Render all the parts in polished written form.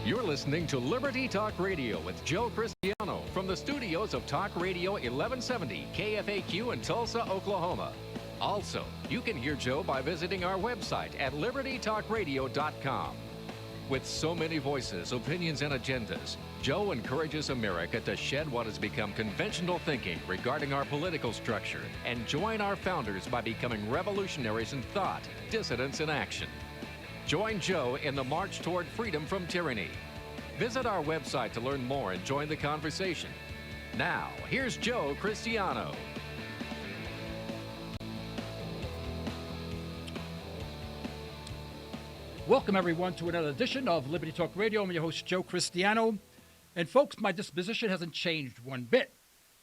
You're listening to Liberty Talk Radio with Joe Cristiano from the studios of Talk Radio 1170 KFAQ in Tulsa, Oklahoma. Also, you can hear Joe by visiting our website at libertytalkradio.com. With so many voices, opinions, and agendas, Joe encourages America to shed what has become conventional thinking regarding our political structure and join our founders by becoming revolutionaries in thought, dissidents in action. Join Joe in the march toward freedom from tyranny. Visit our website to learn more and join the conversation. Now, here's Joe Cristiano. Welcome, everyone, to another edition of Liberty Talk Radio. I'm your host, Joe Cristiano. And, folks, my disposition hasn't changed one bit.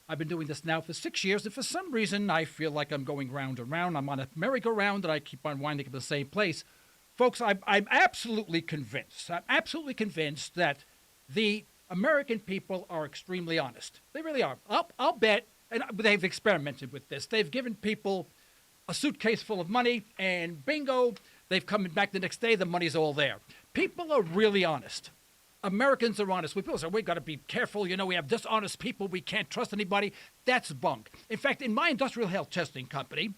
I've been doing this now for 6 years, and for some reason, I feel like I'm going round and round. I'm on a merry-go-round, and I keep on winding up in the same place. Folks, I'm absolutely convinced that the American people are extremely honest. They really are. I'll bet, and they've experimented with this. They've given people a suitcase full of money, and bingo, they've come back the next day, the money's all there. People are really honest. Americans are honest. People say, we've got to be careful. You know, we have dishonest people. We can't trust anybody. That's bunk. In fact, in my industrial health testing company,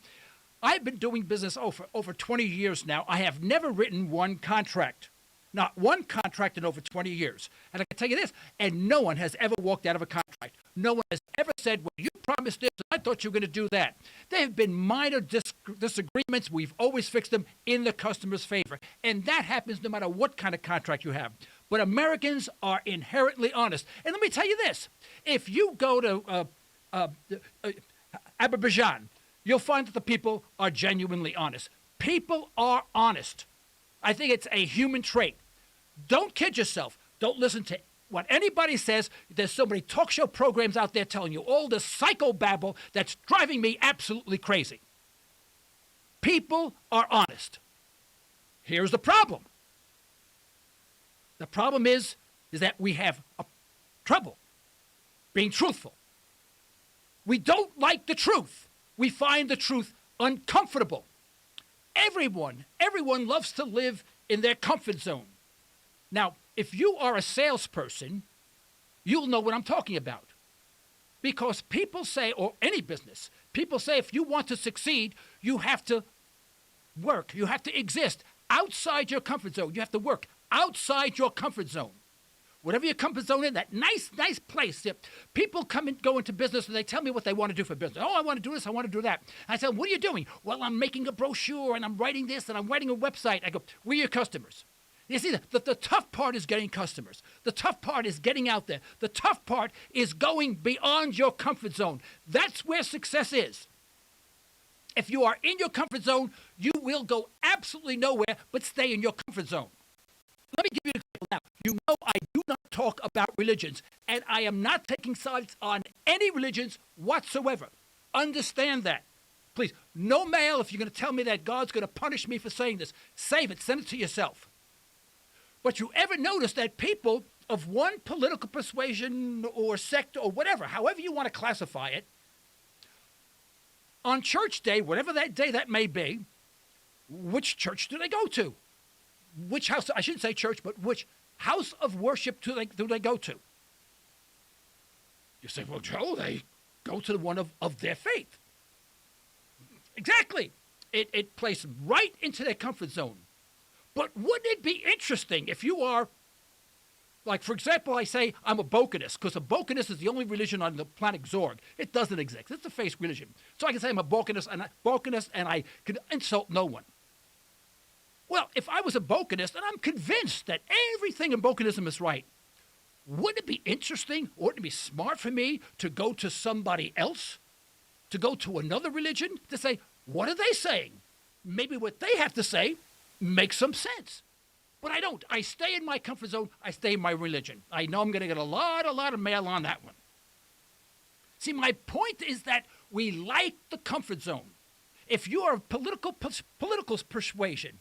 I've been doing business over 20 years now. I have never written one contract. Not one contract in over 20 years. And I can tell you this, and no one has ever walked out of a contract. No one has ever said, well, you promised this, and I thought you were going to do that. There have been minor disagreements. We've always fixed them in the customer's favor. And that happens no matter what kind of contract you have. But Americans are inherently honest. And let me tell you this. If you go to Azerbaijan, you'll find that the people are genuinely honest. People are honest. I think it's a human trait. Don't kid yourself. Don't listen to what anybody says. There's so many talk show programs out there telling you all this psychobabble that's driving me absolutely crazy. People are honest. Here's the problem. The problem is that we have trouble being truthful. We don't like the truth. We find the truth uncomfortable. Everyone loves to live in their comfort zone. Now, if you are a salesperson, you'll know what I'm talking about. Because people say, or any business, people say if you want to succeed, you have to work, you have to exist outside your comfort zone. You have to work outside your comfort zone. Whatever your comfort zone is, that nice place. People go into business and they tell me what they want to do for business. Oh, I want to do this, I want to do that. I said, what are you doing? Well, I'm making a brochure and I'm writing this and I'm writing a website. I go, we're your customers. You see, the tough part is getting customers. The tough part is getting out there. The tough part is going beyond your comfort zone. That's where success is. If you are in your comfort zone, you will go absolutely nowhere but stay in your comfort zone. Let me give you an example now. You know I do not talk about religions, and I am not taking sides on any religions whatsoever. Understand that. Please, no mail if you're going to tell me that God's going to punish me for saying this. Save it. Send it to yourself. But you ever notice that people of one political persuasion or sect or whatever, however you want to classify it, on church day, whatever that day that may be, which church do they go to? Which house, I shouldn't say church, but which house of worship do they go to? You say, well, Joe, they go to the one of their faith. Exactly. It plays right into their comfort zone. But wouldn't it be interesting if you are, like, for example, I say I'm a Bokanist, because a Bokanist is the only religion on the planet Zorg. It doesn't exist. It's a fake religion. So I can say I'm a Bokanist, and I can insult no one. Well, if I was a Bokanist, and I'm convinced that everything in Bokanism is right, wouldn't it be interesting, or wouldn't it be smart for me to go to somebody else, to go to another religion, to say, what are they saying? Maybe what they have to say makes some sense. But I don't. I stay in my comfort zone. I stay in my religion. I know I'm going to get a lot of mail on that one. See, my point is that we like the comfort zone. If you are political persuasion,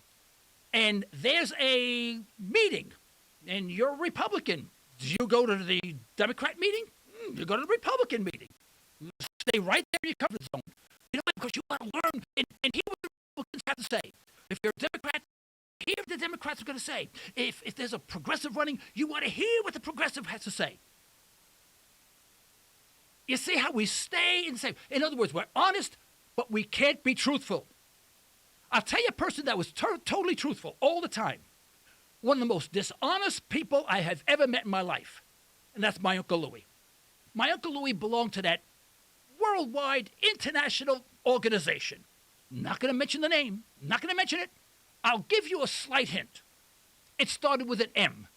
and there's a meeting, and you're a Republican, do you go to the Democrat meeting? You go to the Republican meeting. Stay right there in your comfort zone. You know, because you want to learn and hear what the Republicans have to say. If you're a Democrat, hear the Democrat Democrats are going to say. If there's a progressive running, you want to hear what the progressive has to say. You see how we stay in the same. In other words, we're honest, but we can't be truthful. I'll tell you a person that was totally truthful all the time. One of the most dishonest people I have ever met in my life, and that's my Uncle Louis. My Uncle Louis belonged to that worldwide international organization. Not going to mention the name, not going to mention it. I'll give you a slight hint. It started with an M.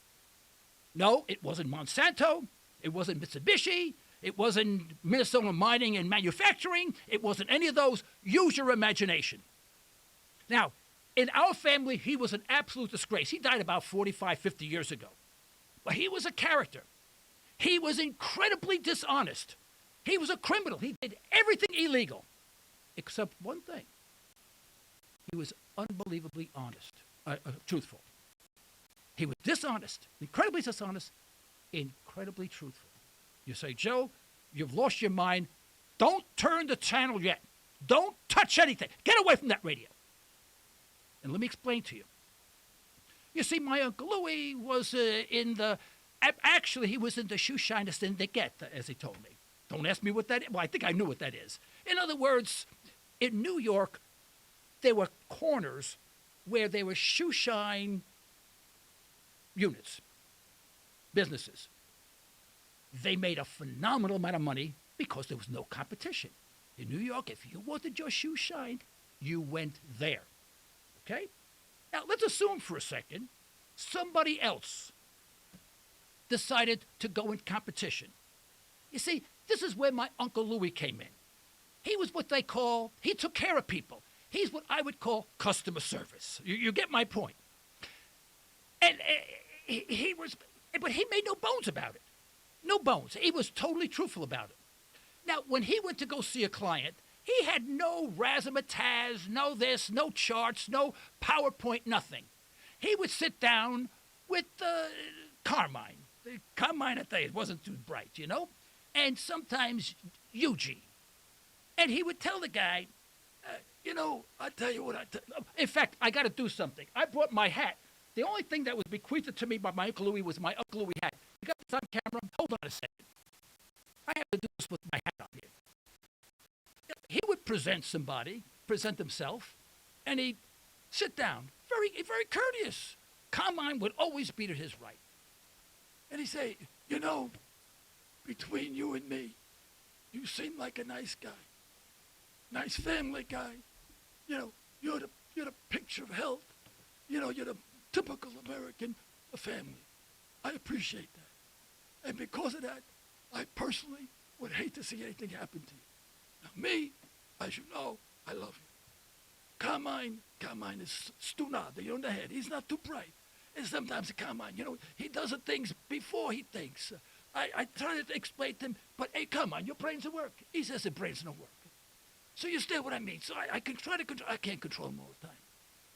No, it wasn't Monsanto. It wasn't Mitsubishi. It wasn't Minnesota Mining and Manufacturing. It wasn't any of those. Use your imagination. Now, in our family, he was an absolute disgrace. He died about 45, 50 years ago. But he was a character. He was incredibly dishonest. He was a criminal. He did everything illegal, except one thing. He was unbelievably honest, truthful. He was dishonest, incredibly dishonest, incredibly truthful. You say, Joe, you've lost your mind. Don't turn the channel yet. Don't touch anything. Get away from that radio. And let me explain to you. You see, my Uncle Louis was actually, he was in the shoe shine syndicate, as he told me. Don't ask me what that is. Well, I think I knew what that is. In other words, in New York, there were corners where there were shoe shine units, businesses. They made a phenomenal amount of money because there was no competition. In New York, if you wanted your shoe shined, you went there. Okay? Now, let's assume for a second somebody else decided to go in competition. You see, this is where my Uncle Louis came in. He was what they call, he took care of people. He's what I would call customer service. You get my point. And but he made no bones about it. No bones. He was totally truthful about it. Now, when he went to go see a client, he had no razzmatazz, no this, no charts, no PowerPoint, nothing. He would sit down with Carmine. Carmine, I tell you, it wasn't too bright, you know? And sometimes Eugene. And he would tell the guy, I tell you what, in fact, I got to do something. I brought my hat. The only thing that was bequeathed to me by my Uncle Louis was my Uncle Louis hat. You got this on camera? Hold on a second. I have to do this with my hat on here. He would present himself, and he'd sit down, very, very courteous. Carmine would always be to his right. And he'd say, between you and me, you seem like a nice guy, nice family guy. You're the picture of health. You're the typical American family. I appreciate that. And because of that, I personally would hate to see anything happen to you. Now, me, as you know, I love you. Carmine is stunado, in the head. He's not too bright. And sometimes Carmine, he does the things before he thinks. I try to explain to him, but hey, Carmine, your brains don't work. He says the brains don't work. So you understand what I mean? So I can try to control. I can't control him all the time.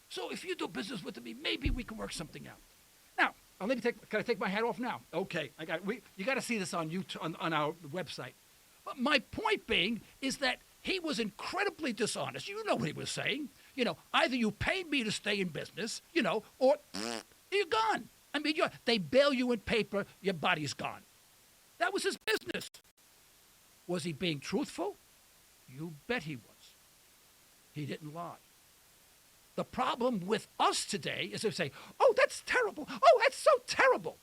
So if you do business with me, maybe we can work something out. Now, can I take my hat off now? Okay, you got to see this on YouTube, on our website. But my point being is that he was incredibly dishonest. You know what he was saying. Either you paid me to stay in business, or you're gone. I mean, they bail you in paper, your body's gone. That was his business. Was he being truthful? You bet he was. He didn't lie. The problem with us today is they say, oh, that's terrible. Oh, that's so terrible.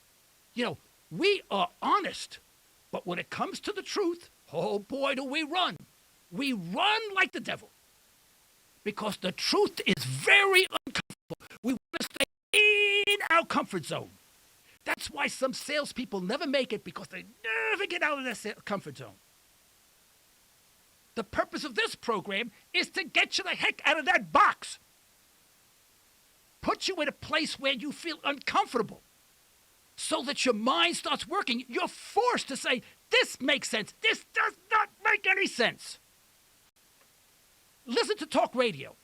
We are honest. But when it comes to the truth, oh boy, do we run. We run like the devil. Because the truth is very uncomfortable. We want to stay in our comfort zone. That's why some salespeople never make it, because they never get out of their comfort zone. The purpose of this program is to get you the heck out of that box. Put you in a place where you feel uncomfortable so that your mind starts working. You're forced to say, this makes sense. This does not make any sense. Listen to talk radio.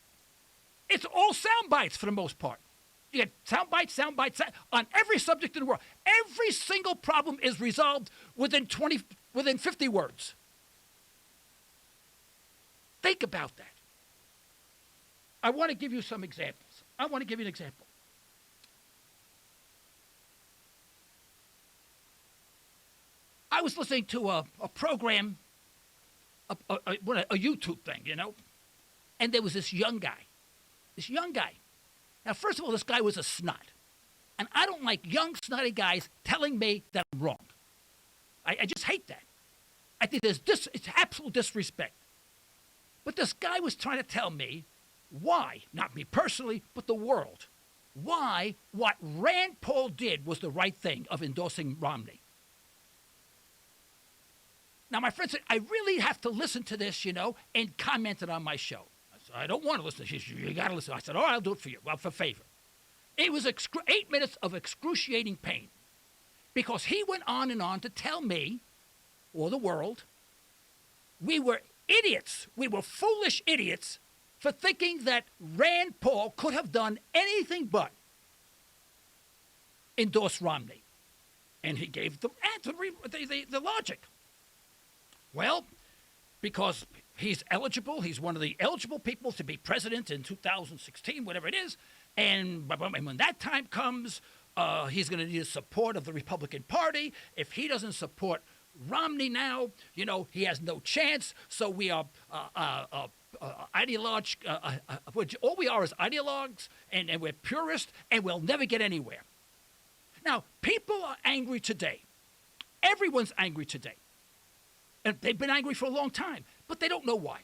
It's all sound bites for the most part. You get sound bites, on every subject in the world. Every single problem is resolved within 50 words. Think about that. I want to give you some examples. I want to give you an example. I was listening to a program, a YouTube thing, and there was this young guy. Now, first of all, this guy was a snot. And I don't like young, snotty guys telling me that I'm wrong. I just hate that. I think it's absolute disrespect. But this guy was trying to tell me why, not me personally, but the world, why what Rand Paul did was the right thing of endorsing Romney. Now, my friend said, I really have to listen to this, and comment it on my show. I said, I don't want to listen. She said, you got to listen. I said, all right, I'll do it for you. Well, for favor. It was 8 minutes of excruciating pain because he went on and on to tell me, or the world, we were idiots. We were foolish idiots for thinking that Rand Paul could have done anything but endorse Romney. And he gave the answer, the logic. Well, because he's eligible, he's one of the eligible people to be president in 2016, whatever it is, and when that time comes, he's going to need the support of the Republican Party. If he doesn't support Romney now, he has no chance. So we are ideologues. All we are is ideologues, and we're purists, and we'll never get anywhere. Now, people are angry today. Everyone's angry today. And they've been angry for a long time, but they don't know why.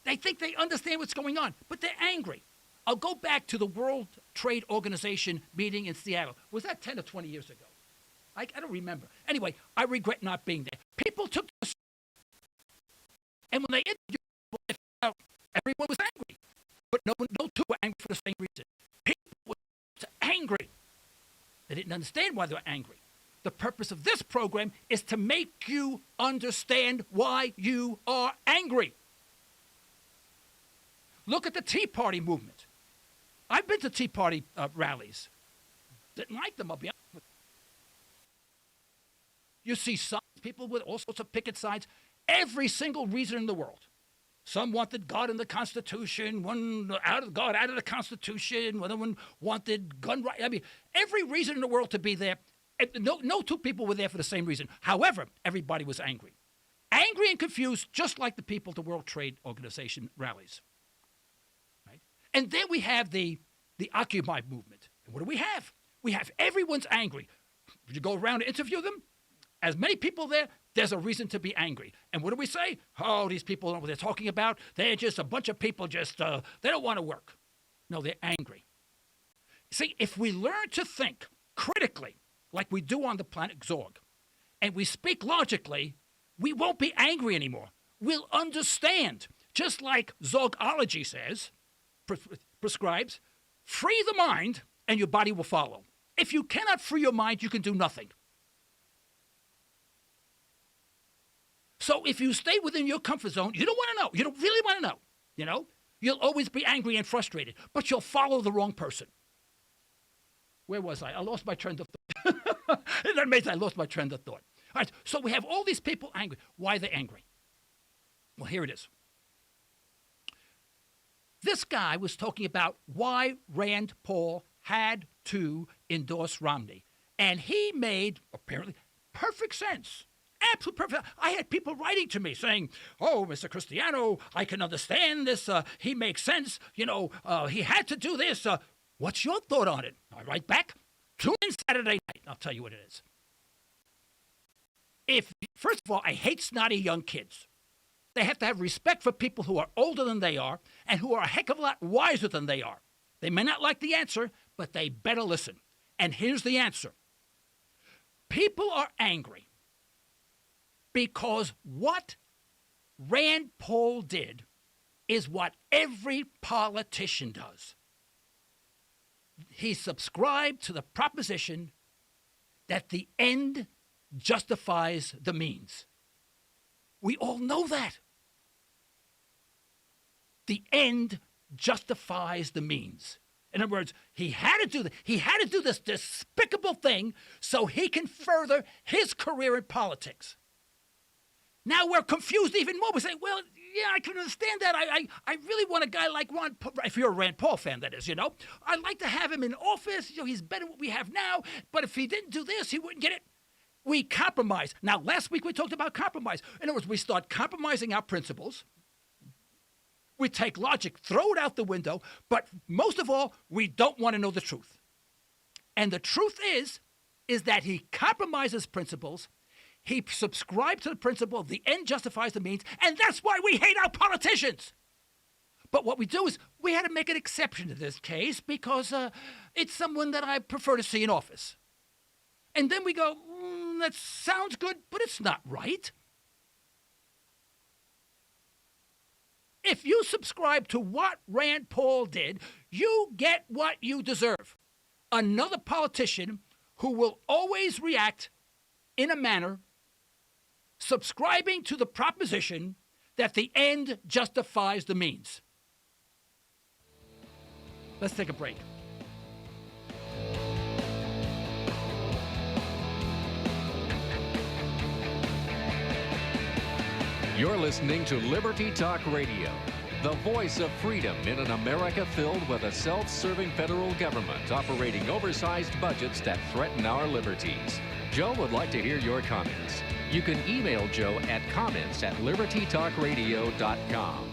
They think they understand what's going on, but they're angry. I'll go back to the World Trade Organization meeting in Seattle. Was that 10 or 20 years ago? I don't remember. Anyway, I regret not being there. People took this, and when they interviewed people, everyone was angry. But no two were angry for the same reason. People were angry. They didn't understand why they were angry. The purpose of this program is to make you understand why you are angry. Look at the Tea Party movement. I've been to Tea Party rallies. Didn't like them, I'll be honest with you. You see some people with all sorts of picket signs, every single reason in the world. Some wanted God in the Constitution, one out of the Constitution, one wanted gun rights. I mean, every reason in the world to be there. No two people were there for the same reason. However, everybody was angry. Angry and confused, just like the people at the World Trade Organization rallies. Right? And then we have the Occupy movement. And what do we have? We have everyone's angry. You go around and interview them, as many people there's a reason to be angry. And what do we say? Oh, these people don't know what they're talking about. They're just a bunch of people they don't want to work. No, they're angry. See, if we learn to think critically, like we do on the planet Zorg, and we speak logically, we won't be angry anymore. We'll understand. Just like Zorgology says, prescribes, free the mind and your body will follow. If you cannot free your mind, you can do nothing. So if you stay within your comfort zone, you don't want to know. You don't really want to know. You'll always be angry and frustrated, but you'll follow the wrong person. Where was I? I lost my trend of thought. Isn't that amazing? I lost my trend of thought. All right, so we have all these people angry. Why are they angry? Well, here it is. This guy was talking about why Rand Paul had to endorse Romney. And he made, apparently, perfect sense. Absolute perfect. I had people writing to me saying, oh, Mr. Cristiano, I can understand this. He makes sense. He had to do this. What's your thought on it? I write back. Tune in Saturday night. I'll tell you what it is. First of all, I hate snotty young kids. They have to have respect for people who are older than they are and who are a heck of a lot wiser than they are. They may not like the answer, but they better listen. And here's the answer. People are angry because what Rand Paul did is what every politician does. He subscribed to the proposition that the end justifies the means. We all know that. The end justifies the means. In other words, he had to do this despicable thing so he can further his career in politics. Now we're confused even more. We say, well, yeah, I can understand that. I really want a guy like Ron Paul, if you're a Rand Paul fan, that is, I'd like to have him in office. He's better than what we have now. But if he didn't do this, he wouldn't get it. We compromise. Now, last week we talked about compromise. In other words, we start compromising our principles. We take logic, throw it out the window, but most of all, we don't want to know the truth. And the truth is that he compromises principles. He subscribed to the principle, the end justifies the means, and that's why we hate our politicians. But what we do is we had to make an exception to this case because it's someone that I prefer to see in office. And then we go, that sounds good, but it's not right. If you subscribe to what Rand Paul did, you get what you deserve. Another politician who will always react in a manner subscribing to the proposition that the end justifies the means. Let's take a break. You're listening to Liberty Talk Radio, the voice of freedom in an America filled with a self-serving federal government operating oversized budgets that threaten our liberties. Joe would like to hear your comments. You can email Joe at comments@libertytalkradio.com.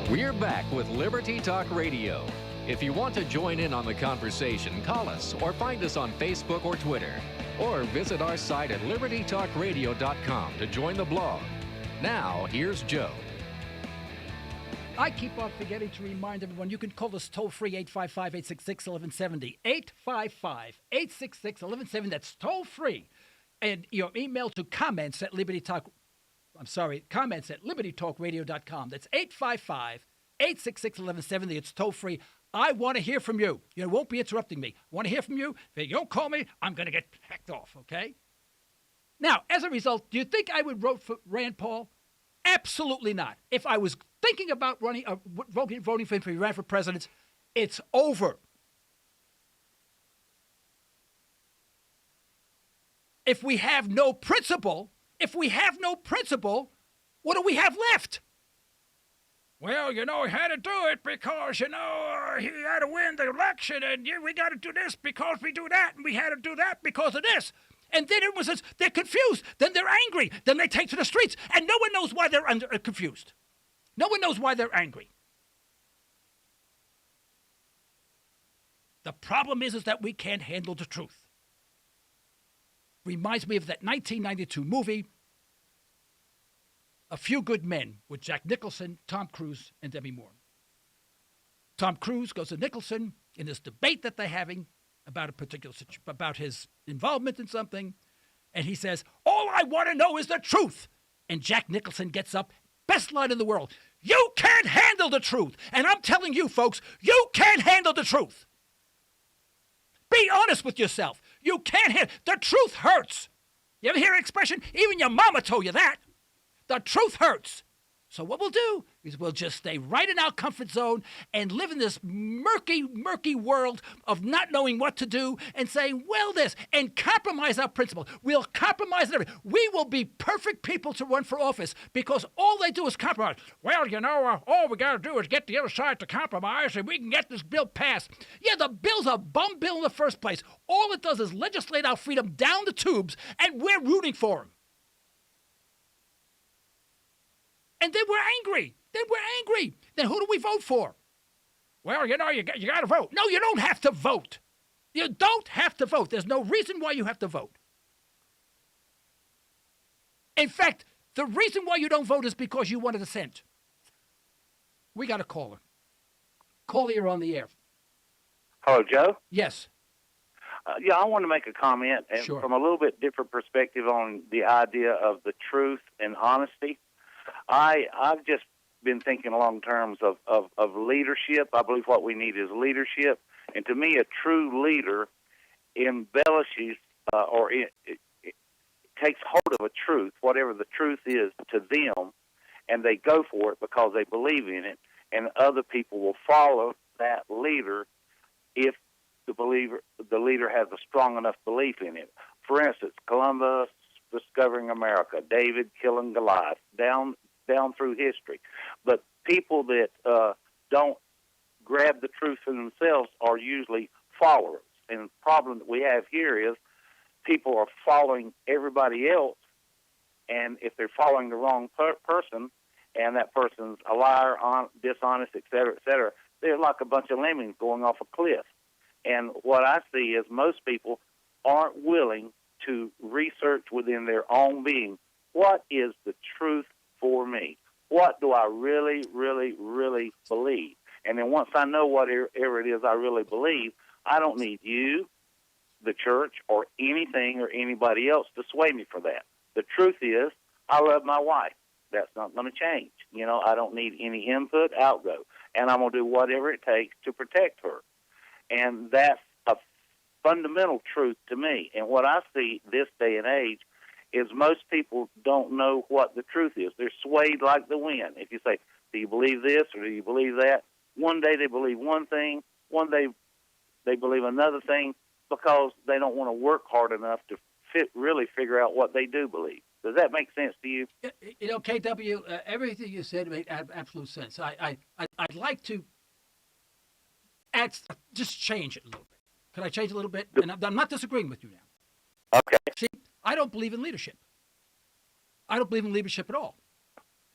We're back with Liberty Talk Radio. If you want to join in on the conversation, call us or find us on Facebook or Twitter. Or visit our site at libertytalkradio.com to join the blog. Now, here's Joe. I keep on forgetting to remind everyone, you can call us toll-free, 855-866-1170. 855-866-1170. That's toll-free. And your email to comments at libertytalkradio.com. That's 855-866-1170. It's toll-free. I want to hear from you. You won't be interrupting me. I want to hear from you. If you don't call me, I'm going to get hecked off, okay? Now, as a result, do you think I would vote for Rand Paul? Absolutely not. If I was thinking about voting for him if he ran for president, it's over. If we have no principle, what do we have left? Well, he had to do it because, he had to win the election, and we got to do this because we do that, and we had to do that because of this. And then everyone says they're confused. Then they're angry. Then they take to the streets, and no one knows why they're confused. No one knows why they're angry. The problem is that we can't handle the truth. Reminds me of that 1992 movie, A Few Good Men, with Jack Nicholson, Tom Cruise, and Demi Moore. Tom Cruise goes to Nicholson in this debate that they're having about a particular about his involvement in something, and he says, "All I want to know is the truth." And Jack Nicholson gets up, best line in the world, "You can't handle the truth." And I'm telling you, folks, you can't handle the truth. Be honest with yourself. You can't handle the truth. Hurts. You ever hear an expression? Even your mama told you that. The truth hurts. So what we'll do is we'll just stay right in our comfort zone and live in this murky, murky world of not knowing what to do and saying, well, this, and compromise our principle. We'll compromise everything. We will be perfect people to run for office because all they do is compromise. Well, all we got to do is get the other side to compromise and we can get this bill passed. Yeah, the bill's a bum bill in the first place. All it does is legislate our freedom down the tubes, and we're rooting for him. And then we're angry. Then who do we vote for? Well, you got to vote. No, you don't have to vote. You don't have to vote. There's no reason why you have to vote. In fact, the reason why you don't vote is because you want a dissent. We got a caller. Caller, you're on the air. Hello, Joe? Yes. I want to make a comment Sure. From a little bit different perspective on the idea of the truth and honesty. I've just been thinking along terms of leadership. I believe what we need is leadership. And to me, a true leader embellishes it takes hold of a truth, whatever the truth is to them, and they go for it because they believe in it, and other people will follow that leader if the leader has a strong enough belief in it. For instance, Columbus discovering America, David killing Goliath, down through history. But people that don't grab the truth for themselves are usually followers. And problem that we have here is people are following everybody else, and if they're following the wrong person, and that person's a liar, dishonest, et cetera, they're like a bunch of lemmings going off a cliff. And what I see is most people aren't willing to research within their own being, what is the truth for me? What do I really, really, really believe? And then once I know whatever it is I really believe, I don't need you, the church, or anything or anybody else to sway me for that. The truth is, I love my wife. That's not going to change. I don't need any input, outgo. And I'm going to do whatever it takes to protect her. And that's a fundamental truth to me. And what I see this day and age is most people don't know what the truth is. They're swayed like the wind. If you say, do you believe this or do you believe that? One day they believe one thing, one day they believe another thing because they don't want to work hard enough to really figure out what they do believe. Does that make sense to you? KW, everything you said made absolute sense. I'd like to just change it a little bit. Could I change it a little bit? And I'm not disagreeing with you now. Okay. See, I don't believe in leadership. I don't believe in leadership at all.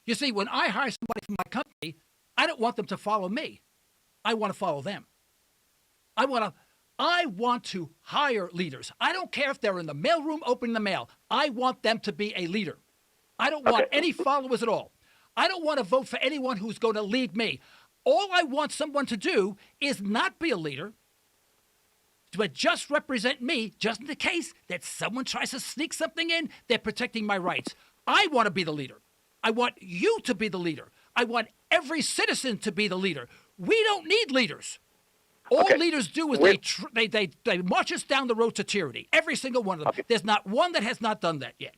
You see, when I hire somebody from my company, I don't want them to follow me. I want to follow them. I want to hire leaders. I don't care if they're in the mailroom opening the mail. I want them to be a leader. I don't want any followers at all. I don't want to vote for anyone who's going to lead me. All I want someone to do is not be a leader, but just represent me, just in the case that someone tries to sneak something in, they're protecting my rights. I want to be the leader. I want you to be the leader. I want every citizen to be the leader. We don't need leaders. All leaders do is they march us down the road to tyranny. Every single one of them. Okay. There's not one that has not done that yet.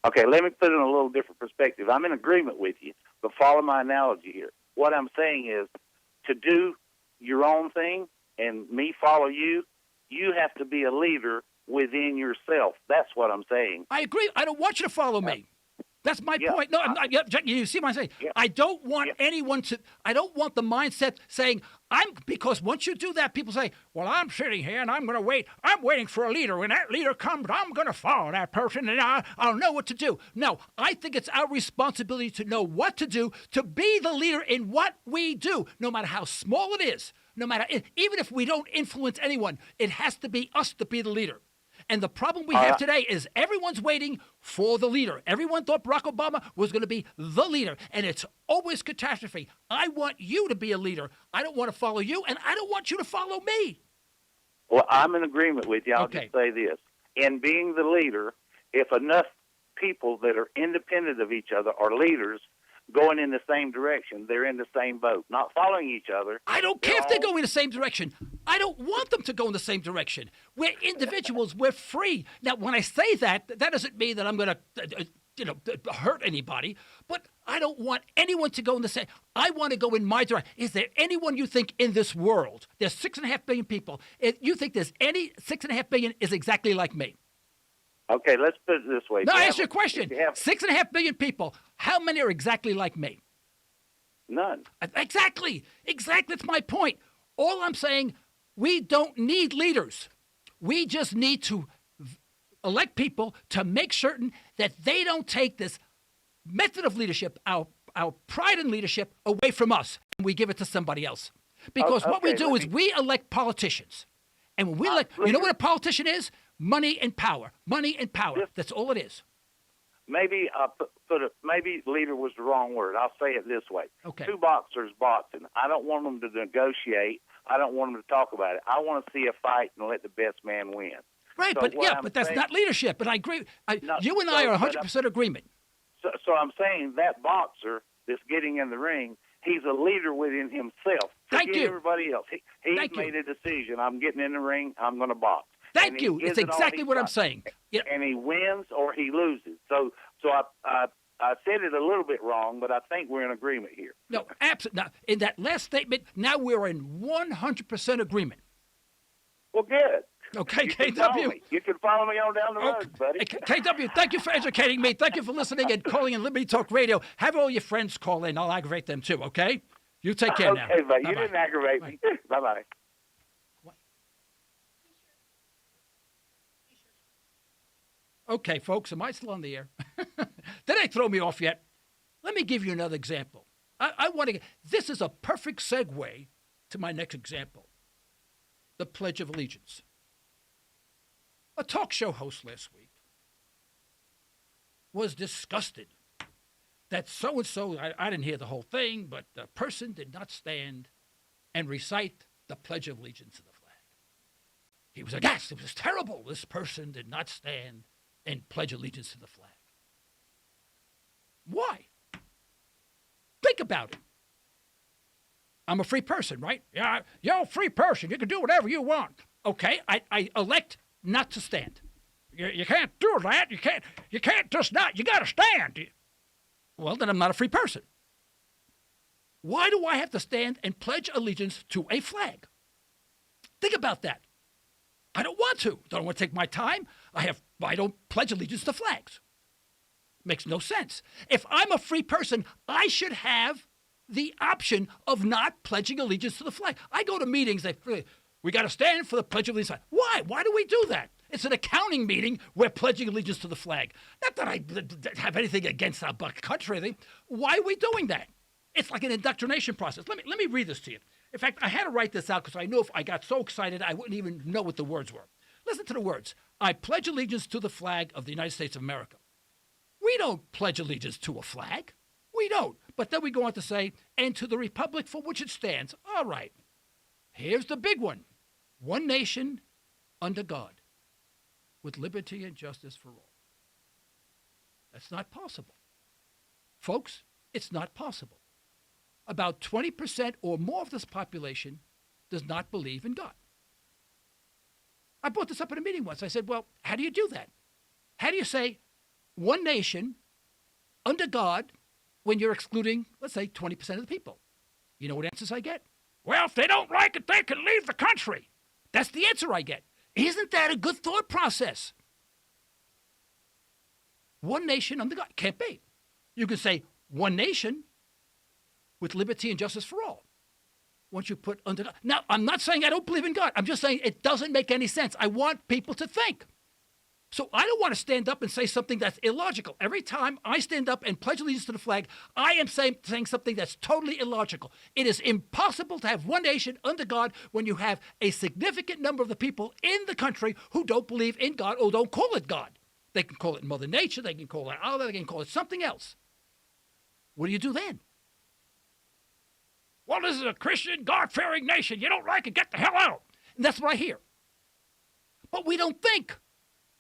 Okay, let me put it in a little different perspective. I'm in agreement with you, but follow my analogy here. What I'm saying is to do your own thing and me follow you, you have to be a leader within yourself. That's what I'm saying. I agree. I don't want you to follow me. That's my point. No, I'm not, you see what I'm saying? Yeah. I don't want anyone to, I don't want the mindset saying, because once you do that, people say, well, I'm sitting here and I'm going to wait. I'm waiting for a leader. When that leader comes, I'm going to follow that person and I'll know what to do. No, I think it's our responsibility to know what to do, to be the leader in what we do, no matter how small it is, even if we don't influence anyone, it has to be us to be the leader. And the problem we have today is everyone's waiting for the leader. Everyone thought Barack Obama was going to be the leader, and it's always catastrophe. I want you to be a leader. I don't want to follow you, and I don't want you to follow me. Well, I'm in agreement with you. I'll just say this. In being the leader, if enough people that are independent of each other are leaders going in the same direction, they're in the same boat, not following each other. I don't care if they go in the same direction. I don't want them to go in the same direction. We're individuals. We're free. Now, when I say that doesn't mean that I'm going to hurt anybody, but I don't want anyone to go in the same. I want to go in my direction. Is there anyone you think in this world, there's 6.5 billion people, if you think there's any 6.5 billion is exactly like me? Okay, let's put it this way. No, I ask you a question. 6.5 billion people. How many are exactly like me? None. Exactly. That's my point. All I'm saying, we don't need leaders. We just need to elect people to make certain that they don't take this method of leadership, our pride in leadership, away from us, and we give it to somebody else. Because what we do is we elect politicians. And when we elect, you know what a politician is? Money and power. Money and power. That's all it is. Maybe maybe leader was the wrong word. I'll say it this way. Okay. Two boxers boxing. I don't want them to negotiate. I don't want them to talk about it. I want to see a fight and let the best man win. Right, so but that's not leadership. But I agree. You and I are 100% agreement. So I'm saying that boxer that's getting in the ring, he's a leader within himself. Thank you. Everybody else. He's made a decision. I'm getting in the ring. I'm going to box. Thank you. It's exactly what I'm saying. And he wins or he loses. So I said it a little bit wrong, but I think we're in agreement here. No, absolutely. Now, in that last statement, now we're in 100% agreement. Well, good. Okay, KW. You can follow me on down the road, buddy. KW, thank you for educating me. Thank you for listening and calling in Liberty Talk Radio. Have all your friends call in. I'll aggravate them too, okay? You take care now. Okay, but you didn't aggravate me. Bye-bye. Okay, folks, am I still on the air? Did I throw me off yet? Let me give you another example. I want to. This is a perfect segue to my next example. The Pledge of Allegiance. A talk show host last week was disgusted that so-and-so, I didn't hear the whole thing, but the person did not stand and recite the Pledge of Allegiance to the flag. He was aghast. It was terrible. This person did not stand and pledge allegiance to the flag. Why? Think about it. I'm a free person, right? Yeah, you're a free person. You can do whatever you want. Okay, I elect not to stand. You can't do that. You can't just not. You got to stand. Well, then I'm not a free person. Why do I have to stand and pledge allegiance to a flag? Think about that. I don't want to. Don't want to take my time. I don't pledge allegiance to flags. Makes no sense. If I'm a free person, I should have the option of not pledging allegiance to the flag. I go to meetings, we got to stand for the Pledge of Allegiance. Why? Why do we do that? It's an accounting meeting. We're pledging allegiance to the flag. Not that I have anything against our country or anything. Why are we doing that? It's like an indoctrination process. Let me read this to you. In fact, I had to write this out because I knew if I got so excited, I wouldn't even know what the words were. Listen to the words. I pledge allegiance to the flag of the United States of America. We don't pledge allegiance to a flag. We don't. But then we go on to say, and to the republic for which it stands. All right. Here's the big one. One nation under God, with liberty and justice for all. That's not possible. Folks, it's not possible. About 20% or more of this population does not believe in God. I brought this up at a meeting once. I said, well, how do you do that? How do you say one nation under God when you're excluding, let's say, 20% of the people? You know what answers I get? Well, if they don't like it, they can leave the country. That's the answer I get. Isn't that a good thought process? One nation under God. Can't be. You can say one nation with liberty and justice for all. Once you put under God. Now, I'm not saying I don't believe in God. I'm just saying it doesn't make any sense. I want people to think. So I don't want to stand up and say something that's illogical. Every time I stand up and pledge allegiance to the flag, I am saying something that's totally illogical. It is impossible to have one nation under God when you have a significant number of the people in the country who don't believe in God or don't call it God. They can call it Mother Nature. They can call it Allah. They can call it something else. What do you do then? Well, this is a Christian, God-fearing nation. You don't like it, get the hell out. And that's what I hear. But we don't think.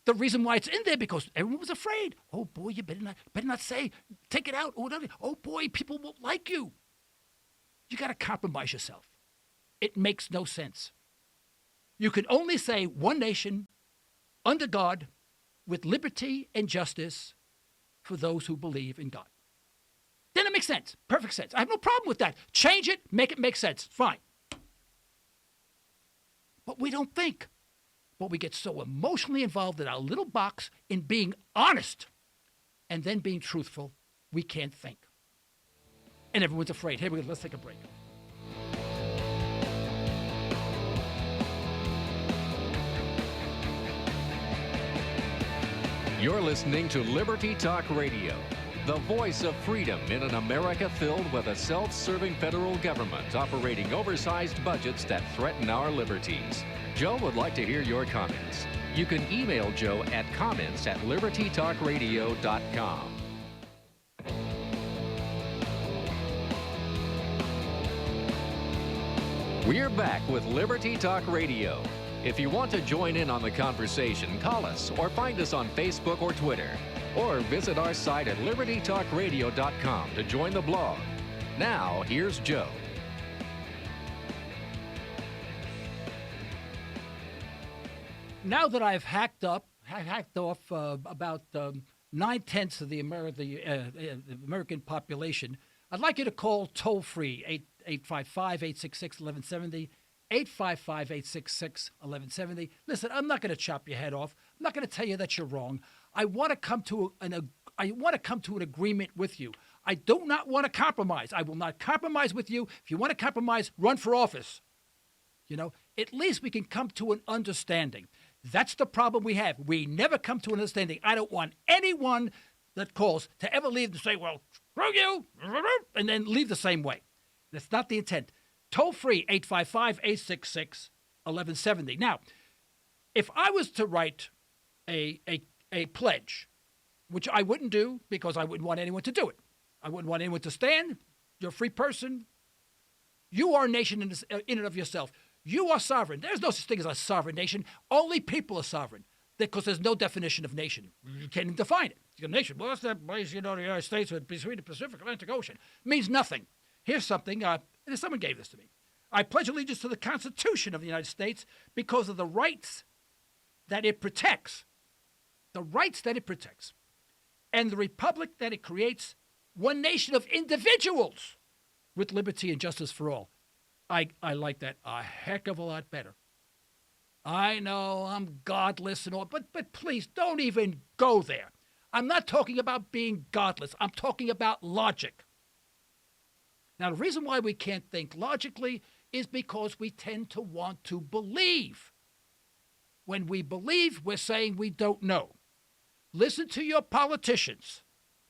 The reason why it's in there because everyone was afraid. Oh boy, you better not say, take it out or whatever. Oh boy, people won't like you. You got to compromise yourself. It makes no sense. You can only say one nation under God with liberty and justice for those who believe in God. Then it makes sense. Perfect sense. I have no problem with that. Change it, make it make sense. Fine. But we don't think. But we get so emotionally involved in our little box in being honest and then being truthful, we can't think. And everyone's afraid. Here we go. Let's take a break. You're listening to Liberty Talk Radio, the voice of freedom in an America filled with a self-serving federal government operating oversized budgets that threaten our liberties. Joe would like to hear your comments. You can email Joe at comments@libertytalkradio.com. We're back with Liberty Talk Radio. If you want to join in on the conversation, call us or find us on Facebook or Twitter. Or visit our site at libertytalkradio.com to join the blog. Now, here's Joe. Now that I've hacked off about 9/10 of the American population, I'd like you to call toll-free 855-866-1170, 855-866-1170. Listen, I'm not going to chop your head off. I'm not going to tell you that you're wrong. I want to come to an agreement with you. I do not want to compromise. I will not compromise with you. If you want to compromise, run for office. You know, at least we can come to an understanding. That's the problem we have. We never come to an understanding. I don't want anyone that calls to ever leave and say, well, screw you, and then leave the same way. That's not the intent. Toll free, 855-866-1170. Now, if I was to write a pledge, which I wouldn't do because I wouldn't want anyone to do it. I wouldn't want anyone to stand. You're a free person. You are a nation in and of yourself. You are sovereign. There's no such thing as a sovereign nation. Only people are sovereign because there's no definition of nation. You can't even define it. It's a nation. Well, that's that place, the United States between the Pacific Atlantic Ocean. It means nothing. Here's something. Someone gave this to me. I pledge allegiance to the Constitution of the United States because of the rights that it protects. The rights that it protects. And the republic that it creates, one nation of individuals with liberty and justice for all. I like that a heck of a lot better. I know I'm godless and all, but please don't even go there. I'm not talking about being godless. I'm talking about logic. Now, the reason why we can't think logically is because we tend to want to believe. When we believe, we're saying we don't know. Listen to your politicians.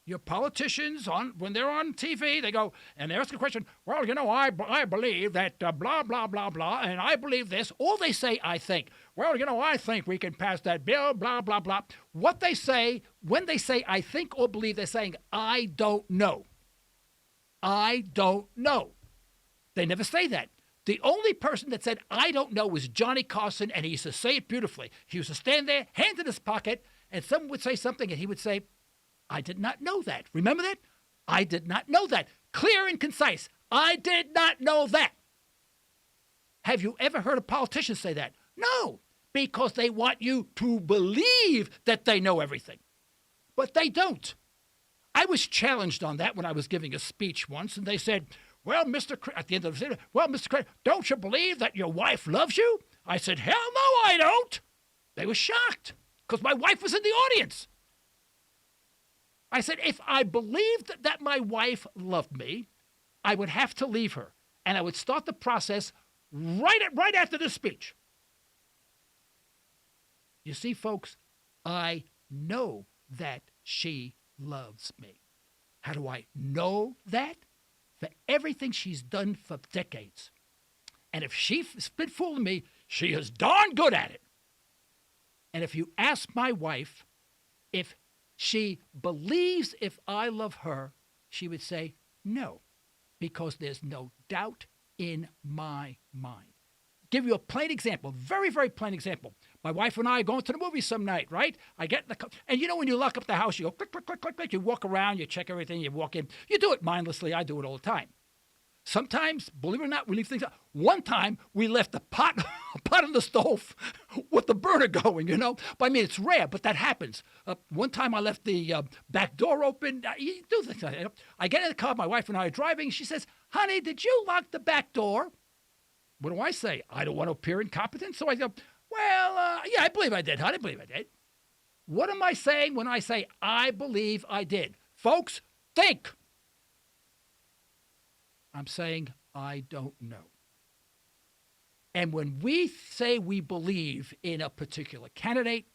Your politicians, when they're on TV, they go, and they ask a question, well, I believe that blah, blah, blah, blah, and I believe this. Or they say, I think. Well, I think we can pass that bill, blah, blah, blah. What they say, when they say I think or believe, they're saying, I don't know. I don't know. They never say that. The only person that said, I don't know, was Johnny Carson, and he used to say it beautifully. He used to stand there, hand in his pocket, and someone would say something, and he would say, I did not know that. Remember that? I did not know that. Clear and concise. I did not know that. Have you ever heard a politician say that? No, because they want you to believe that they know everything. But they don't. I was challenged on that when I was giving a speech once, and they said, well, at the end of the well, Mr. Don't you believe that your wife loves you? I said, hell no, I don't. They were shocked because my wife was in the audience. I said, if I believed that my wife loved me, I would have to leave her, and I would start the process right after the speech. You see, folks, I know that she loves me. How do I know that? For everything she's done for decades. And if she's been fooling me, she is darn good at it. And if you ask my wife if she believes if I love her, she would say no, because there's no doubt in my mind. Give you a plain example, very, very plain example. My wife and I are going to the movies some night, right? I get in the car, and when you lock up the house, you go click, click, click, click, click. You walk around, you check everything, you walk in. You do it mindlessly. I do it all the time. Sometimes, believe it or not, we leave things out. One time, we left a pot on the stove with the burner going, But I mean, it's rare, but that happens. One time, I left the back door open. You do things like that. I get in the car, my wife and I are driving. She says, honey, did you lock the back door? What do I say? I don't want to appear incompetent. So I go, well, yeah, I believe I did, honey. I believe I did. What am I saying when I say I believe I did? Folks, think. I'm saying I don't know. And when we say we believe in a particular candidate,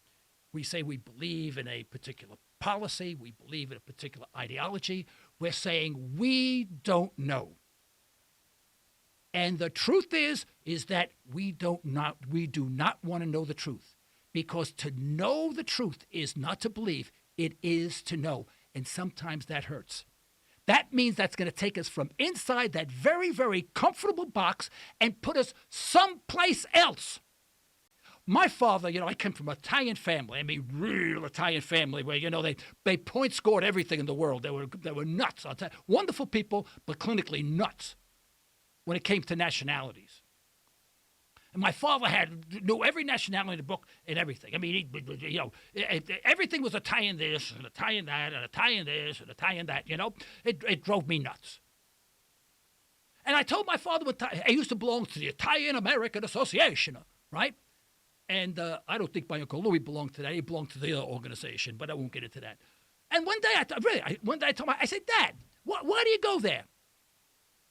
we say we believe in a particular policy, we believe in a particular ideology, we're saying we don't know. And the truth is that we do not want to know the truth, because to know the truth is not to believe, it is to know. And sometimes that hurts. That means that's going to take us from inside that very, very comfortable box and put us someplace else. My father, I came from an Italian family. I mean, real Italian family where, they point scored everything in the world. They were nuts. Wonderful people, but clinically nuts when it came to nationalities. And my father knew every nationality in the book and everything. I mean, everything was Italian this and Italian that and Italian this and Italian that, It drove me nuts. And I told my father, I used to belong to the Italian American Association, right? And I don't think my Uncle Louis belonged to that. He belonged to the other organization, but I won't get into that. And one day I told him, I said, Dad, why do you go there?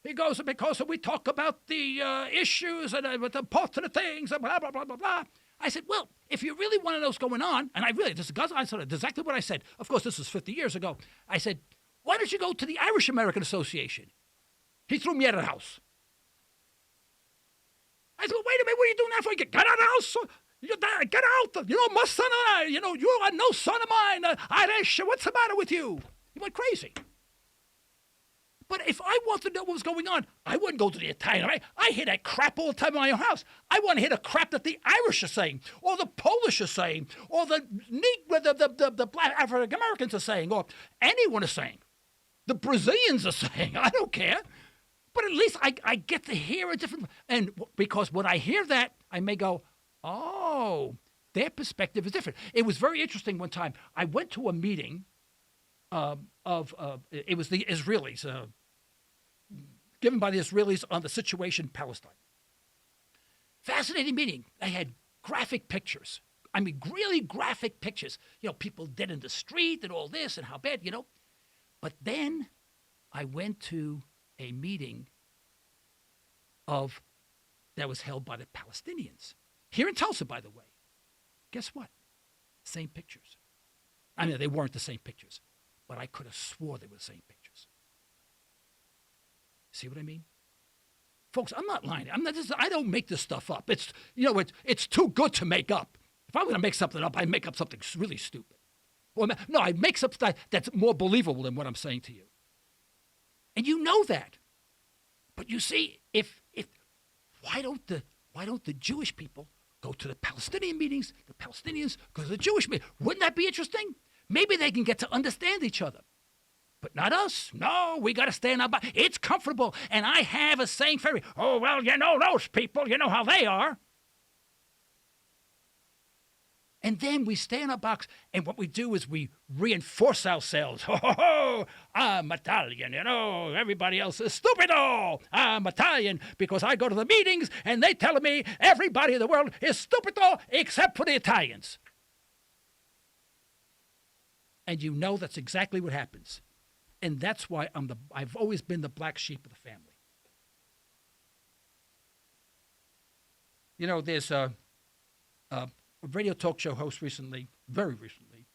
He goes, because we talk about the issues and the important things and blah, blah, blah, blah, blah. I said, well, if you really want to know what's going on, and I really, this is exactly what I said. Of course, this was 50 years ago. I said, why don't you go to the Irish American Association? He threw me out of the house. I said, well, wait a minute, what are you doing that for? Get out of the house. Get out. My son and I, you are no son of mine. Irish, what's the matter with you? He went crazy. But if I wanted to know what was going on, I wouldn't go to the Italian. I hear that crap all the time in my own house. I want to hear the crap that the Irish are saying, or the Polish are saying, or the black African Americans are saying, or anyone is saying. The Brazilians are saying. I don't care. But at least I get to hear a different. And because when I hear that, I may go, oh, their perspective is different. It was very interesting one time. I went to a meeting it was the Israelis, given by the Israelis on the situation in Palestine. Fascinating meeting. They had graphic pictures. I mean, really graphic pictures. People dead in the street and all this and how bad, But then I went to a meeting that was held by the Palestinians. Here in Tulsa, by the way. Guess what? Same pictures. I mean, they weren't the same pictures, but I could have swore they were the same pictures. See what I mean? Folks, I'm not lying. I don't make this stuff up. It's too good to make up. If I'm going to make something up, I make up something really stupid. No, I make something that's more believable than what I'm saying to you. And you know that. But you see, why don't the Jewish people go to the Palestinian meetings, the Palestinians go to the Jewish meetings? Wouldn't that be interesting? Maybe they can get to understand each other. But not us. No, we got to stand up. It's comfortable. And I have a saying for everybody. Oh, well, those people, you know how they are. And then we stay in our box, and what we do is we reinforce ourselves. I'm Italian, everybody else is stupido. I'm Italian because I go to the meetings, and they tell me everybody in the world is stupido except for the Italians. And that's exactly what happens. And that's why I've always been the black sheep of the family. There's a radio talk show host very recently,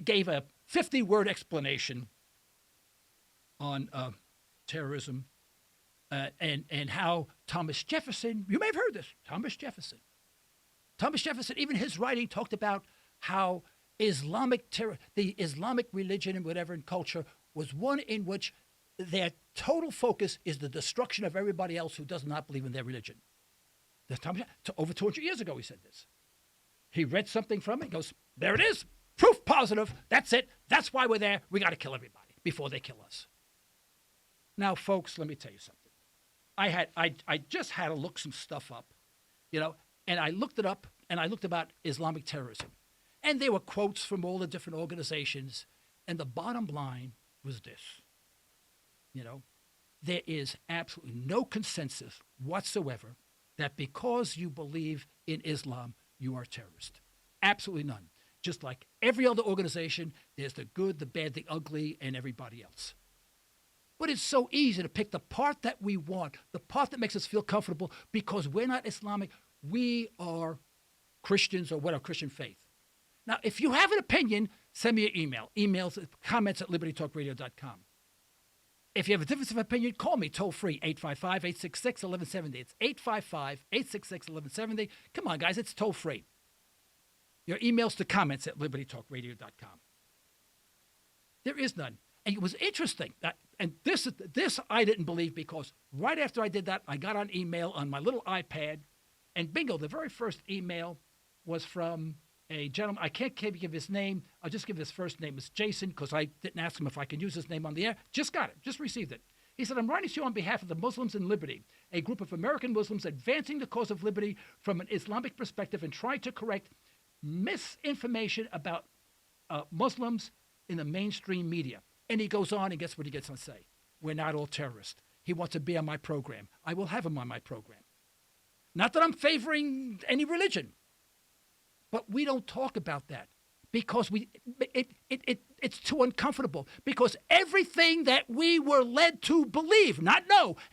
gave a 50-word explanation on terrorism and how Thomas Jefferson, you may have heard this, Thomas Jefferson, even his writing talked about how the Islamic religion and whatever and culture was one in which their total focus is the destruction of everybody else who does not believe in their religion. Over 200 years ago, he said this. He read something from it and goes, there it is, proof positive, that's it, that's why we're there, we got to kill everybody before they kill us. Now, folks, let me tell you something. I just had to look some stuff up, and I looked it up, and I looked about Islamic terrorism. And there were quotes from all the different organizations, and the bottom line was this. There is absolutely no consensus whatsoever that because you believe in Islam, you are a terrorist. Absolutely none. Just like every other organization, there's the good, the bad, the ugly, and everybody else. But it's so easy to pick the part that we want, the part that makes us feel comfortable, because we're not Islamic. We are Christians or what our Christian faith. Now, if you have an opinion, send me an email. comments@libertytalkradio.com. If you have a difference of opinion, call me toll-free, 855-866-1170. It's 855-866-1170. Come on, guys, it's toll-free. Your emails to comments@libertytalkradio.com. There is none. And it was interesting. And this I didn't believe, because right after I did that, I got on email on my little iPad, and bingo, the very first email was from a gentleman. I can't give his name. I'll just give his first name. It's Jason, because I didn't ask him if I can use his name on the air. Just got it. Just received it. He said, I'm writing to you on behalf of the Muslims in Liberty, a group of American Muslims advancing the cause of liberty from an Islamic perspective and trying to correct misinformation about Muslims in the mainstream media. And he goes on, and guess what he gets on to say? We're not all terrorists. He wants to be on my program. I will have him on my program. Not that I'm favoring any religion. But we don't talk about that because it's too uncomfortable, because everything that we were led to believe,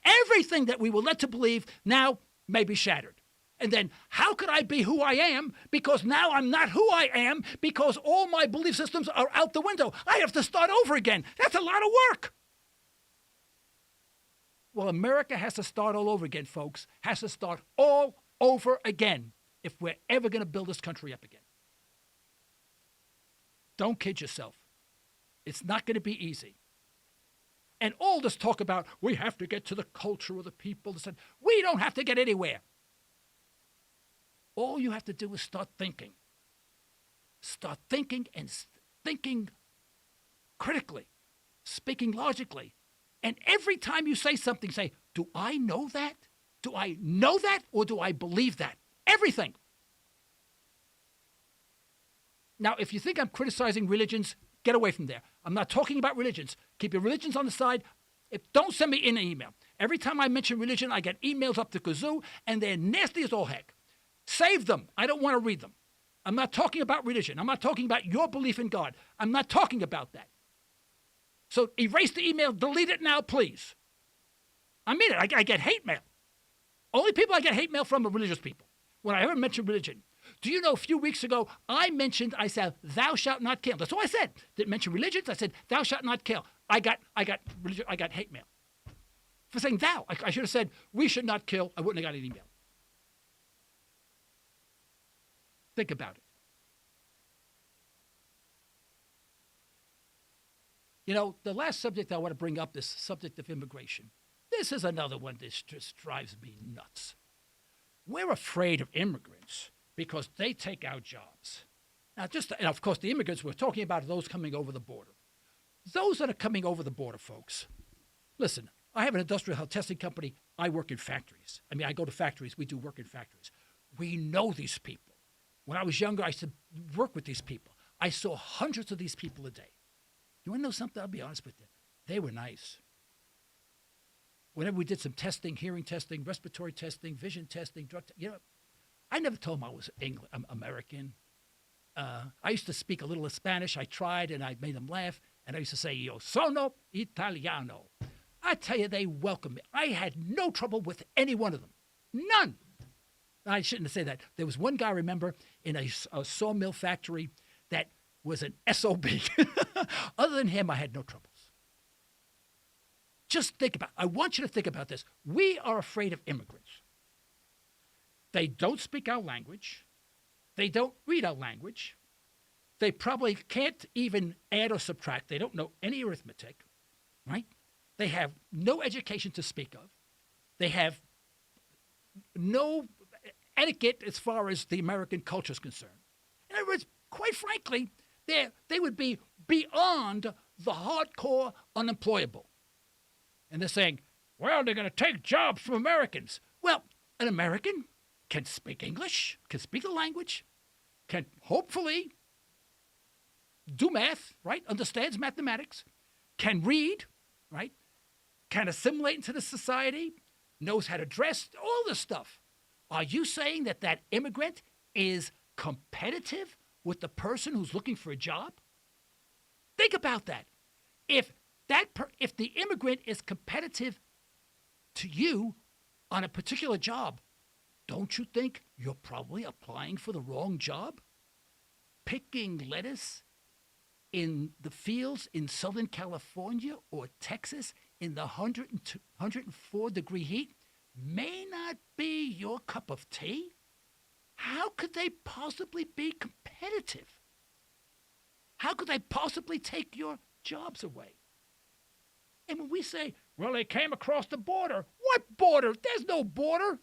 everything that we were led to believe now may be shattered. And then how could I be who I am? Because now I'm not who I am because all my belief systems are out the window. I have to start over again. That's a lot of work. Well, America has to start all over again, folks. Has to start all over again if we're ever going to build this country up again. Don't kid yourself. It's not going to be easy. And all this talk about we have to get to the culture of the people. We don't have to get anywhere. All you have to do is start thinking. Start thinking and thinking critically, speaking logically. And every time you say something, say, do I know that? Do I know that or do I believe that? Everything. Now, if you think I'm criticizing religions, get away from there. I'm not talking about religions. Keep your religions on the side. Don't send me in an email. Every time I mention religion, I get emails up the kazoo, and they're nasty as all heck. Save them. I don't want to read them. I'm not talking about religion. I'm not talking about your belief in God. I'm not talking about that. So erase the email. Delete it now, please. I mean it. I get hate mail. Only people I get hate mail from are religious people. When I ever mention religion. Do you know a few weeks ago, I said, thou shalt not kill. That's all I said. Didn't mention religions. I said, thou shalt not kill. I got hate mail. For saying thou. I should have said, we should not kill. I wouldn't have got an email. Think about it. You know, the last subject I want to bring up is the subject of immigration. This is another one that just drives me nuts. We're afraid of immigrants because they take our jobs. Now, and of course, the immigrants we're talking about are those coming over the border. Those that are coming over the border, folks, listen, I have an industrial health testing company. I work in factories. I go to factories. We do work in factories. We know these people. When I was younger, I used to work with these people. I saw hundreds of these people a day. You want to know something? I'll be honest with you. They were nice. Whenever we did some testing, hearing testing, respiratory testing, vision testing, drug testing, I never told them I was American. I used to speak a little of Spanish. I tried, and I made them laugh. And I used to say, io sono italiano. I tell you, they welcomed me. I had no trouble with any one of them. None. I shouldn't say that. There was one guy, I remember, in a sawmill factory that was an SOB. Other than him, I had no troubles. Just think about it. I want you to think about this. We are afraid of immigrants. They don't speak our language. They don't read our language. They probably can't even add or subtract. They don't know any arithmetic, right? They have no education to speak of. They have no etiquette as far as the American culture is concerned. In other words, quite frankly, they would be beyond the hardcore unemployable. And they're saying, well, they're going to take jobs from Americans. Well, an American can speak English, can speak the language, can hopefully do math, right? Understands mathematics, can read, right? Can assimilate into the society, knows how to dress, all this stuff. Are you saying that that immigrant is competitive with the person who's looking for a job? Think about that. If the immigrant is competitive to you on a particular job, don't you think you're probably applying for the wrong job? Picking lettuce in the fields in Southern California or Texas in the 104-degree heat may not be your cup of tea. How could they possibly be competitive? How could they possibly take your jobs away? And when we say, well, they came across the border, what border? There's no border.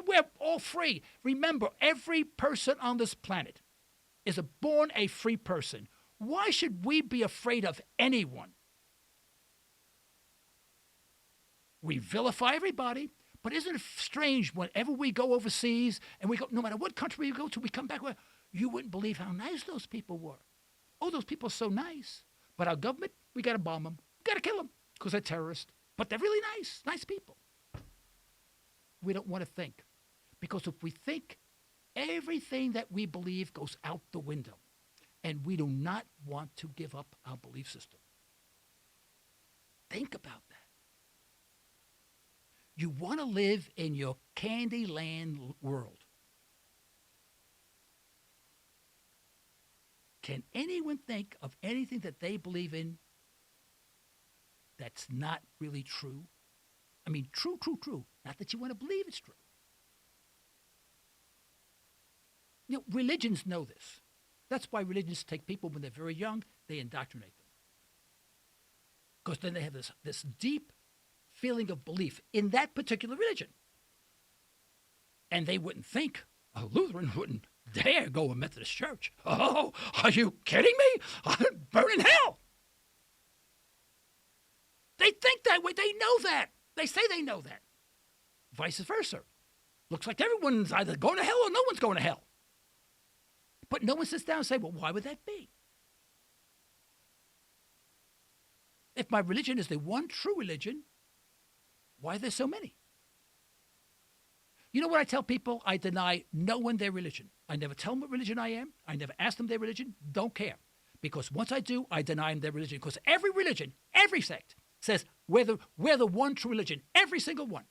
We're all free. Remember, every person on this planet is born a free person. Why should we be afraid of anyone? We vilify everybody, but isn't it strange whenever we go overseas and we go, no matter what country we go to, we come back where you wouldn't believe how nice those people were. Oh, those people are so nice. But our government, we got to bomb them. We got to kill them because they're terrorists. But they're really nice people. We don't want to think. Because if we think, everything that we believe goes out the window. And we do not want to give up our belief system. Think about that. You want to live in your Candyland world. Can anyone think of anything that they believe in that's not really true? I mean, true. Not that you want to believe it's true. You know, religions know this. That's why religions take people when they're very young, they indoctrinate them. Because then they have this deep feeling of belief in that particular religion. And they wouldn't think, a Lutheran wouldn't dare go to a Methodist church. Oh, are you kidding me? I'd burn in hell. They think that way. They know that. They say they know that. Vice versa. Looks like everyone's either going to hell or no one's going to hell. But no one sits down and says, well, why would that be? If my religion is the one true religion, why are there so many? You know what I tell people? I deny no one their religion. I never tell them what religion I am. I never ask them their religion. Don't care. Because once I do, I deny them their religion. Because every religion, every sect says we're the one true religion. Every single one.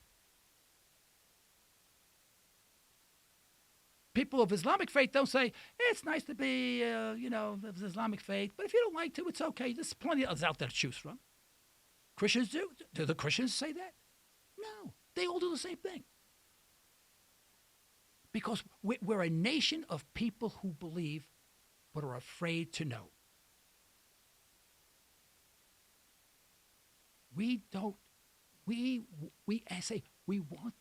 People of Islamic faith don't say, it's nice to be, of Islamic faith, but if you don't like to, it's okay. There's plenty of others out there to choose from. Christians do. Do the Christians say that? No. They all do the same thing. Because we're a nation of people who believe but are afraid to know. We want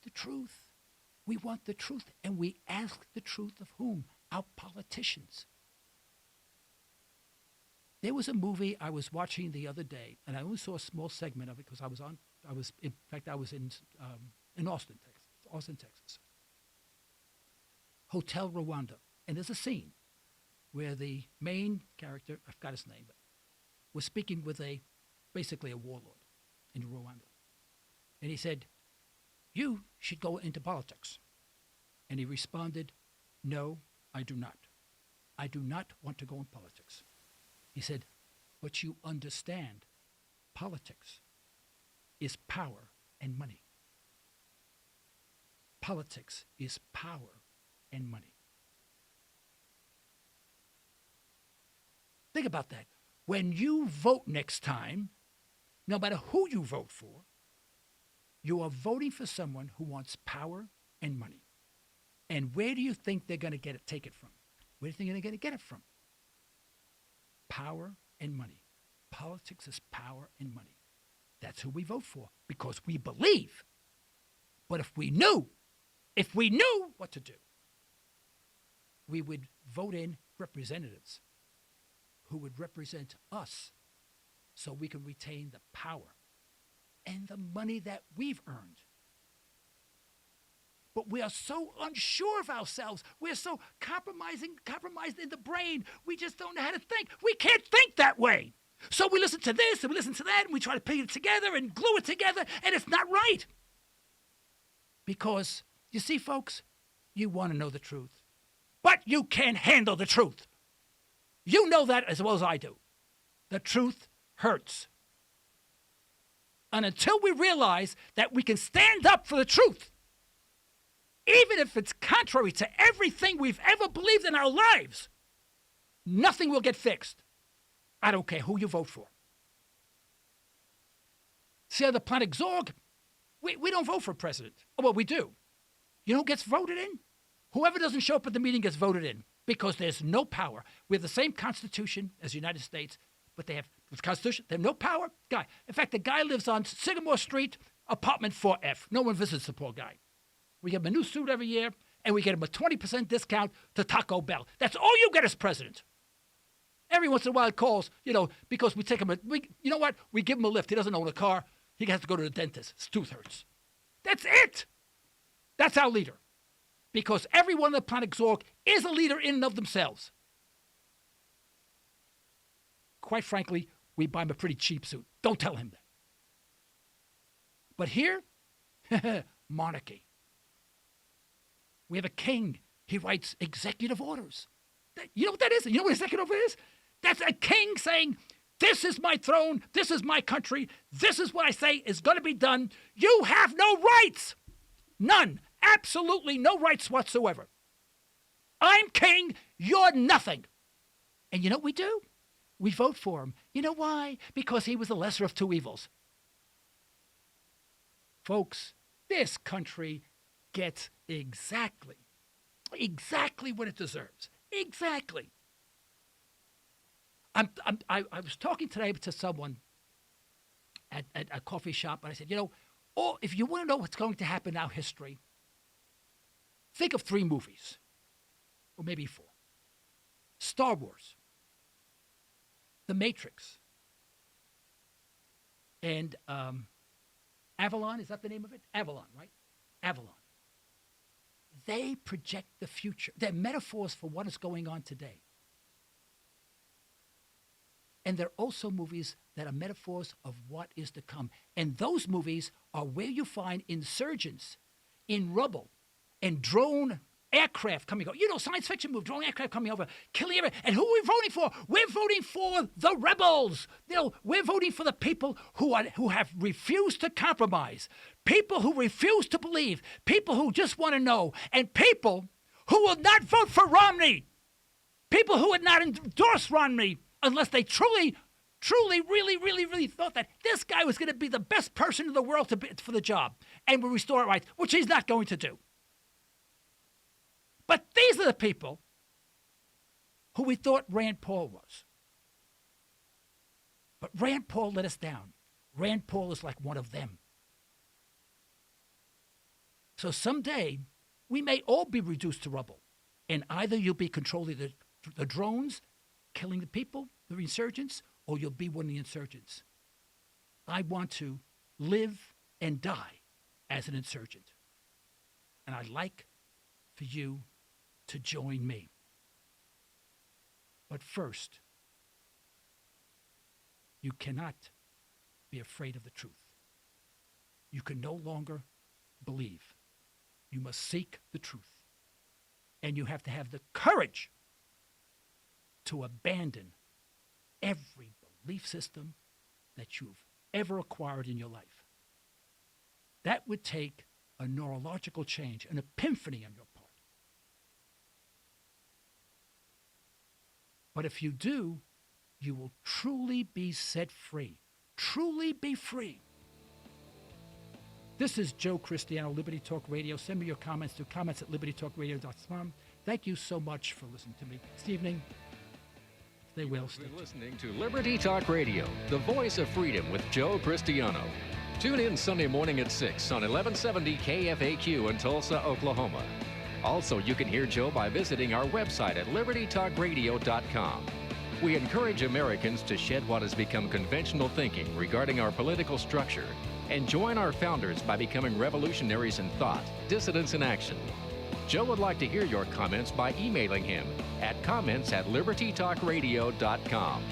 the truth. We want the truth, and we ask the truth of whom? Our politicians. There was a movie I was watching the other day, and I only saw a small segment of it because I was in Austin, Texas. Hotel Rwanda. And there's a scene where the main character, I forgot his name, but was speaking with basically a warlord in Rwanda. And he said, you should go into politics. And he responded, no, I do not. I do not want to go in politics. He said, but you understand, politics is power and money. Politics is power and money. Think about that. When you vote next time, no matter who you vote for, you are voting for someone who wants power and money. And where do you think they're going to take it from? Where do you think they're going to get it from? Power and money. Politics is power and money. That's who we vote for because we believe. But if we knew what to do, we would vote in representatives who would represent us so we can retain the power and the money that we've earned. But we are so unsure of ourselves. We're so compromised in the brain. We just don't know how to think. We can't think that way. So we listen to this and we listen to that and we try to put it together and glue it together, and it's not right. Because, you see, folks, you want to know the truth, but you can't handle the truth. You know that as well as I do. The truth hurts. And until we realize that we can stand up for the truth, even if it's contrary to everything we've ever believed in our lives, nothing will get fixed. I don't care who you vote for. See, on the planet Zorg, we don't vote for president. Oh, well, we do. You know who gets voted in? Whoever doesn't show up at the meeting gets voted in because there's no power. We have the same Constitution as the United States, but they have the Constitution. They have no power. Guy. In fact, the guy lives on Sycamore Street, apartment 4F. No one visits the poor guy. We give him a new suit every year, and we get him a 20% discount to Taco Bell. That's all you get as president. Every once in a while it calls, because we take him, you know what? We give him a lift. He doesn't own a car. He has to go to the dentist. His tooth hurts. That's it. That's our leader. Because everyone on the planet Zorg is a leader in and of themselves. Quite frankly, we buy him a pretty cheap suit. Don't tell him that. But here, monarchy. We have a king. He writes executive orders. You know what that is? You know what executive order is? That's a king saying, this is my throne, this is my country, this is what I say is going to be done. You have no rights. None. Absolutely no rights whatsoever. I'm king, you're nothing. And you know what we do? We vote for him. You know why? Because he was the lesser of two evils. Folks, this country gets exactly what it deserves. Exactly. I was talking today to someone at a coffee shop, and I said, if you want to know what's going to happen in our history, think of 3 movies, or maybe 4. Star Wars, The Matrix, and Avalon, is that the name of it? Avalon, right? Avalon. They project the future. They're metaphors for what is going on today. And they're also movies that are metaphors of what is to come. And those movies are where you find insurgents in rubble and drone aircraft coming over. Science fiction movie, drone aircraft coming over, killing everyone. And who are we voting for? We're voting for the rebels. We're voting for the people who have refused to compromise, people who refuse to believe, people who just want to know, and people who will not vote for Romney, people who would not endorse Romney unless they truly, really thought that this guy was going to be the best person in the world for the job and will restore rights, which he's not going to do. But these are the people who we thought Rand Paul was. But Rand Paul let us down. Rand Paul is like one of them. So someday, we may all be reduced to rubble. And either you'll be controlling the drones, killing the people, the insurgents, or you'll be one of the insurgents. I want to live and die as an insurgent. And I'd like for you to join me. But first, you cannot be afraid of the truth. You can no longer believe. You must seek the truth. And you have to have the courage to abandon every belief system that you've ever acquired in your life. That would take a neurological change, an epiphany on your part. But if you do, you will truly be set free. Truly be free. This is Joe Cristiano, Liberty Talk Radio. Send me your comments to comments@libertytalkradio.com. Thank you so much for listening to me. This evening, stay well. You're listening to Liberty Talk Radio, the voice of freedom with Joe Cristiano. Tune in Sunday morning at 6 on 1170 KFAQ in Tulsa, Oklahoma. Also, you can hear Joe by visiting our website at libertytalkradio.com. We encourage Americans to shed what has become conventional thinking regarding our political structure and join our founders by becoming revolutionaries in thought, dissidents in action. Joe would like to hear your comments by emailing him at comments@libertytalkradio.com.